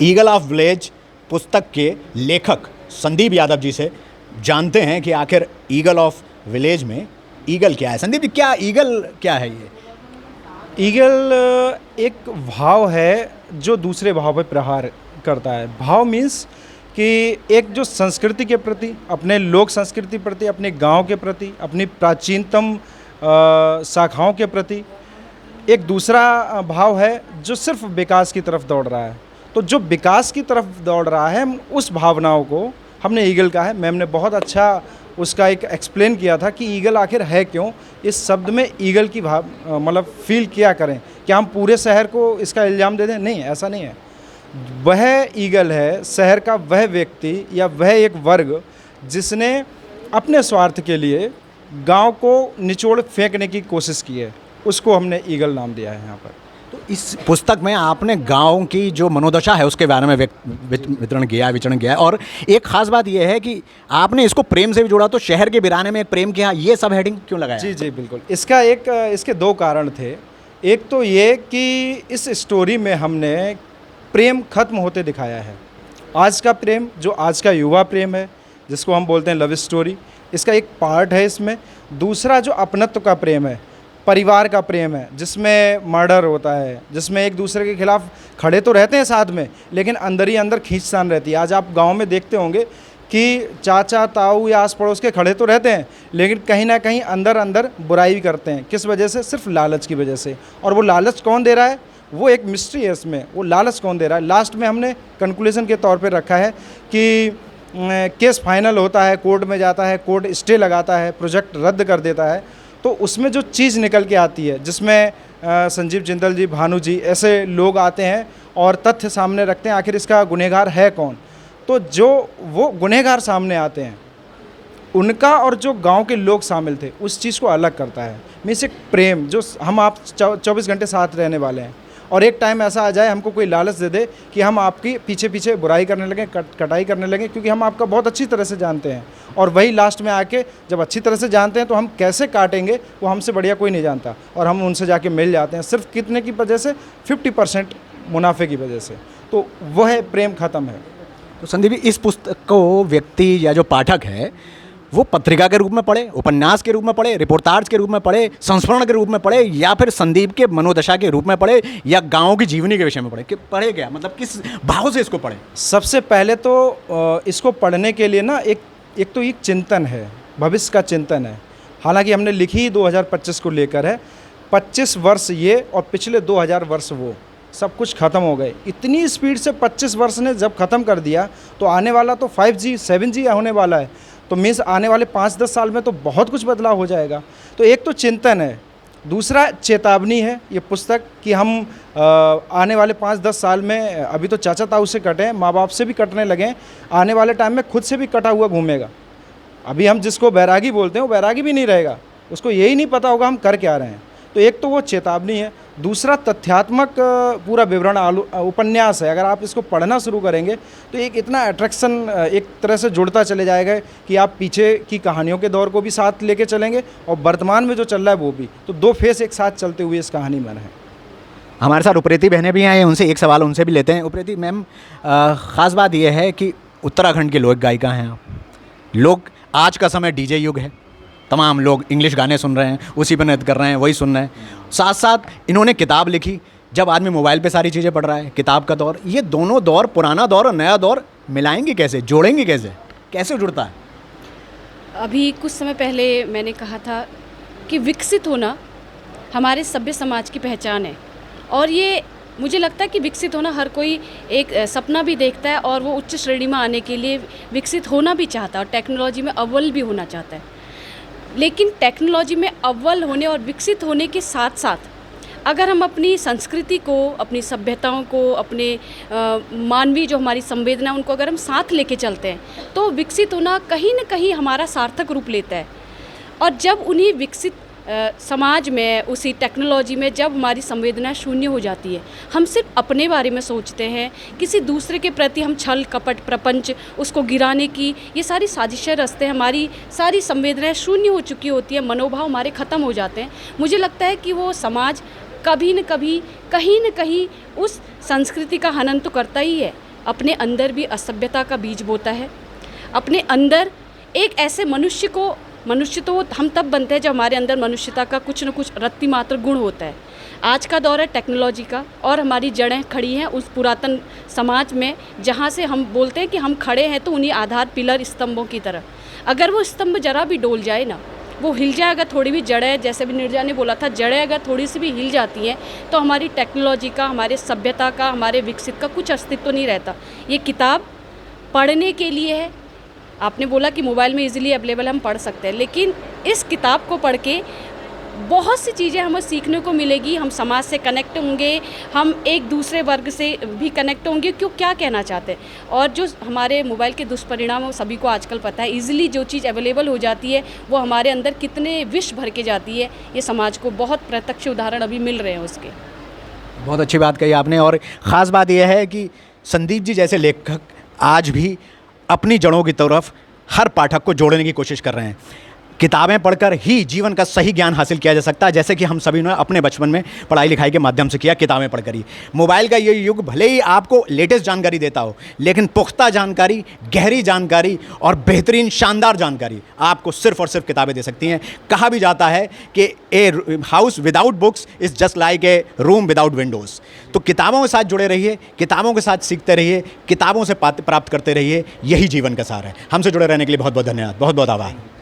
Eagle of village पुस्तक के लेखक संदीप यादव जी से जानते हैं कि आखिर ईगल ऑफ विलेज में ईगल क्या है। संदीप जी, क्या ईगल क्या है ये? ईगल एक भाव है जो दूसरे भाव पर प्रहार करता है। भाव मीन्स कि एक जो संस्कृति के प्रति, अपने लोक संस्कृति प्रति, अपने गांव के प्रति, अपनी प्राचीनतम शाखाओं के प्रति एक दूसरा भाव है जो सिर्फ विकास की तरफ दौड़ रहा है। तो जो विकास की तरफ दौड़ रहा है, उस भावनाओं को हमने ईगल कहा है। मैम ने बहुत अच्छा उसका एक एक्सप्लेन किया था कि ईगल आखिर है क्यों। इस शब्द में ईगल की भाव मतलब फील किया करें। क्या हम पूरे शहर को इसका इल्ज़ाम दे दें? नहीं, ऐसा नहीं है। वह ईगल है शहर का वह व्यक्ति या वह एक वर्ग जिसने अपने स्वार्थ के लिए गांव को निचोड़ फेंकने की कोशिश की है, उसको हमने ईगल नाम दिया है यहाँ पर। तो इस पुस्तक में आपने गांव की जो मनोदशा है उसके बारे में विचरण किया है और एक खास बात यह है कि आपने इसको प्रेम से भी जोड़ा। तो शहर के वीराने में एक प्रेम किया, ये सब हेडिंग क्यों लगाया? जी जी बिल्कुल। इसके दो कारण थे। एक तो ये कि इस स्टोरी में हमने प्रेम खत्म होते दिखाया है। आज का प्रेम, जो आज का युवा प्रेम है, जिसको हम बोलते हैं लव स्टोरी, इसका एक पार्ट है इसमें। दूसरा जो अपनत्व का प्रेम है, परिवार का प्रेम है, जिसमें मर्डर होता है, जिसमें एक दूसरे के खिलाफ खड़े तो रहते हैं साथ में, लेकिन अंदर ही अंदर खींचतान रहती है। आज आप गांव में देखते होंगे कि चाचा ताऊ या आस पड़ोस के खड़े तो रहते हैं, लेकिन कहीं ना कहीं अंदर अंदर बुराई भी करते हैं। किस वजह से? सिर्फ लालच की वजह से। और वो लालच कौन दे रहा है, वो एक मिस्ट्री है इसमें। वो लालच कौन दे रहा है? लास्ट में हमने कंक्लूजन के तौर पे रखा है कि केस फाइनल होता है, कोर्ट में जाता है, कोर्ट स्टे लगाता है, प्रोजेक्ट रद्द कर देता है। तो उसमें जो चीज़ निकल के आती है, जिसमें संजीव जिंदल जी, भानु जी ऐसे लोग आते हैं और तथ्य सामने रखते हैं आखिर इसका गुनहगार है कौन। तो जो वो गुनहगार सामने आते हैं, उनका और जो गांव के लोग शामिल थे, उस चीज़ को अलग करता है। मीन्स एक प्रेम, जो हम आप 24 घंटे साथ रहने वाले हैं, और एक टाइम ऐसा आ जाए हमको कोई लालच दे दे कि हम आपकी पीछे पीछे बुराई करने लगें, कटाई करने लगें, क्योंकि हम आपका बहुत अच्छी तरह से जानते हैं। और वही लास्ट में आके जब अच्छी तरह से जानते हैं तो हम कैसे काटेंगे वो हमसे बढ़िया कोई नहीं जानता, और हम उनसे जाके मिल जाते हैं सिर्फ कितने की वजह से? 50% मुनाफे की वजह से। तो वह प्रेम ख़त्म है। तो संदीप जी, इस पुस्तक को व्यक्ति या जो पाठक है वो पत्रिका के रूप में पढ़े, उपन्यास के रूप में पढ़े, रिपोर्टाज के रूप में पढ़े, संस्मरण के रूप में पढ़े, या फिर संदीप के मनोदशा के रूप में पढ़े, या गांव की जीवनी के विषय में पढ़े? कि पढ़े क्या, मतलब किस भाव से इसको पढ़े? सबसे पहले तो इसको पढ़ने के लिए ना एक तो एक चिंतन है, भविष्य का चिंतन है। हालांकि हमने लिखी 2025 को लेकर है। 25 वर्ष ये और पिछले 2000 वर्ष वो, सब कुछ ख़त्म हो गए। इतनी स्पीड से 25 वर्ष ने जब ख़त्म कर दिया तो आने वाला तो 5G 7G होने वाला है। तो मीन्स आने वाले 5-10 साल में तो बहुत कुछ बदलाव हो जाएगा। तो एक तो चिंतन है, दूसरा चेतावनी है ये पुस्तक कि हम आने वाले 5-10 साल में, अभी तो चाचा ताऊ से कटे, माँ बाप से भी कटने लगे, आने वाले टाइम में खुद से भी कटा हुआ घूमेगा। अभी हम जिसको बैरागी बोलते हैं वो बैरागी भी नहीं रहेगा, उसको यही नहीं पता होगा हम कर क्या रहे हैं। तो एक तो वो चेतावनी है, दूसरा तथ्यात्मक पूरा विवरण उपन्यास है। अगर आप इसको पढ़ना शुरू करेंगे तो एक इतना अट्रैक्शन एक तरह से जुड़ता चले जाएगा कि आप पीछे की कहानियों के दौर को भी साथ लेके चलेंगे और वर्तमान में जो चल रहा है वो भी। तो दो फेस एक साथ चलते हुए इस कहानी में है। हमारे साथ उप्रेती बहनें भी आई हैं, उनसे एक सवाल उनसे भी लेते हैं। उप्रेती मैम, ख़ास बात यह है कि उत्तराखंड की लोक गायिका हैं आप। लोग, आज का समय डीजे युग है, तमाम लोग इंग्लिश गाने सुन रहे हैं, उसी पर नृत्य कर रहे हैं, वही सुन रहे हैं। साथ साथ इन्होंने किताब लिखी। जब आदमी मोबाइल पे सारी चीज़ें पढ़ रहा है, किताब का दौर, ये दोनों दौर, पुराना दौर और नया दौर मिलाएंगे कैसे, जोड़ेंगे कैसे, कैसे जुड़ता है? अभी कुछ समय पहले मैंने कहा था कि विकसित होना हमारे सभ्य समाज की पहचान है, और ये मुझे लगता है कि विकसित होना हर कोई एक सपना भी देखता है, और वो उच्च श्रेणी में आने के लिए विकसित होना भी चाहता है, और टेक्नोलॉजी में अव्वल भी होना चाहता है। लेकिन टेक्नोलॉजी में अव्वल होने और विकसित होने के साथ साथ अगर हम अपनी संस्कृति को, अपनी सभ्यताओं को, अपने मानवीय जो हमारी संवेदना, उनको अगर हम साथ लेके चलते हैं तो विकसित होना कहीं न कहीं हमारा सार्थक रूप लेता है। और जब उन्हीं विकसित समाज में, उसी टेक्नोलॉजी में जब हमारी संवेदना शून्य हो जाती है, हम सिर्फ अपने बारे में सोचते हैं, किसी दूसरे के प्रति हम छल कपट प्रपंच उसको गिराने की ये सारी साजिशें रचते हैं, हमारी सारी संवेदनाएं शून्य हो चुकी होती है, मनोभाव हमारे ख़त्म हो जाते हैं। मुझे लगता है कि वो समाज कभी न कभी, कहीं न कहीं उस संस्कृति का हनन तो करता ही है, अपने अंदर भी असभ्यता का बीज बोता है। अपने अंदर एक ऐसे मनुष्य तो हम तब बनते हैं जब हमारे अंदर मनुष्यता का कुछ न कुछ रत्ती मात्र गुण होता है। आज का दौर है टेक्नोलॉजी का और हमारी जड़ें खड़ी हैं उस पुरातन समाज में जहाँ से हम बोलते हैं कि हम खड़े हैं तो उन्हीं आधार पिलर स्तंभों की तरह। अगर वो स्तंभ जरा भी डोल जाए ना, वो हिल जाए, अगर थोड़ी भी जड़ें, जैसे भी निर्जा ने बोला था, जड़ें अगर थोड़ी सी भी हिल जाती हैं तो हमारी टेक्नोलॉजी का, हमारे सभ्यता का, हमारे विकसित का कुछ अस्तित्व तो नहीं रहता। ये किताब पढ़ने के लिए है। आपने बोला कि मोबाइल में इजीली अवेलेबल हम पढ़ सकते हैं, लेकिन इस किताब को पढ़ के बहुत सी चीज़ें हमें सीखने को मिलेगी। हम समाज से कनेक्ट होंगे, हम एक दूसरे वर्ग से भी कनेक्ट होंगे, क्यों क्या कहना चाहते हैं। और जो हमारे मोबाइल के दुष्परिणाम वो सभी को आजकल पता है। इजीली जो चीज़ अवेलेबल हो जाती है वो हमारे अंदर कितने विष भर के जाती है, ये समाज को बहुत प्रत्यक्ष उदाहरण अभी मिल रहे हैं उसके। बहुत अच्छी बात कही आपने। और ख़ास बात यह है कि संदीप जी जैसे लेखक आज भी अपनी जड़ों की तरफ हर पाठक को जोड़ने की कोशिश कर रहे हैं। किताबें पढ़कर ही जीवन का सही ज्ञान हासिल किया जा सकता है, जैसे कि हम सभी ने अपने बचपन में पढ़ाई लिखाई के माध्यम से किया, किताबें पढ़कर ही। मोबाइल का ये युग भले ही आपको लेटेस्ट जानकारी देता हो, लेकिन पुख्ता जानकारी, गहरी जानकारी और बेहतरीन शानदार जानकारी आपको सिर्फ और सिर्फ किताबें दे सकती हैं। कहा भी जाता है कि a house without books is just like a room without Windows. तो किताबों के साथ जुड़े रहिए, किताबों के साथ सीखते रहिए, किताबों से प्राप्त करते रहिए, यही जीवन का सार है। हमसे जुड़े रहने के लिए बहुत बहुत धन्यवाद, बहुत बहुत आभार।